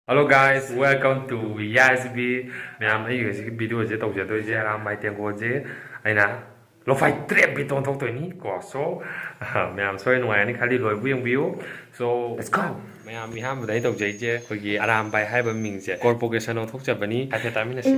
Hello guys, welcome to Yifbz. Ma'am, I use video je tau je doi je ARAMBAI TENGGOL je. Aina LOFI trap bit on thok toi ni ko so. Ma'am sorry no ani khali loi view. So let's go. Ma'am mi ham dai tau je je khoi gi ARAMBAI hai ba ming je. Corporation on thok je bani. Athe ta mi na si.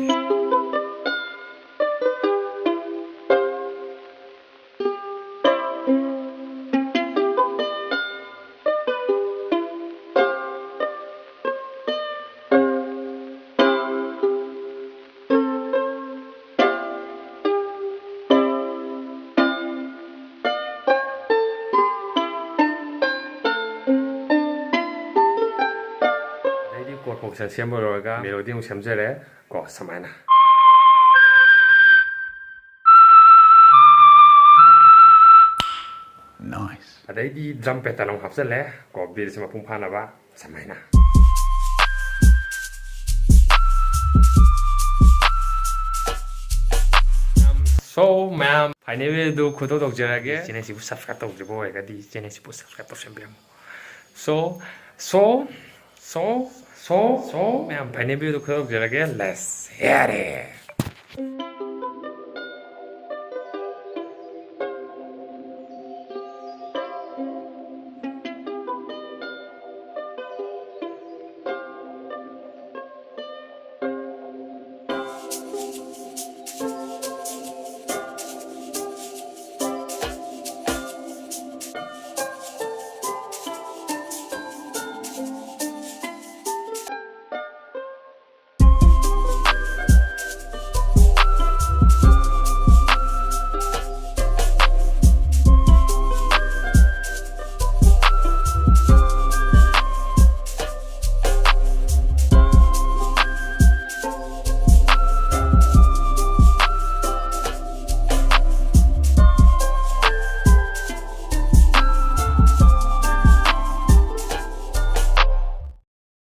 Corporation siamo roga melody un semjere ko samana. Nice. Ada di drum pad talong hapse le ko bir sama pumphana ba samana. So ma'am, finally do kudo dog jerage. Channel si subscribe tau jibo ga di channel si subscribe tau sembiam. So, ma'am, finally do kudo jerage. Let's hear it.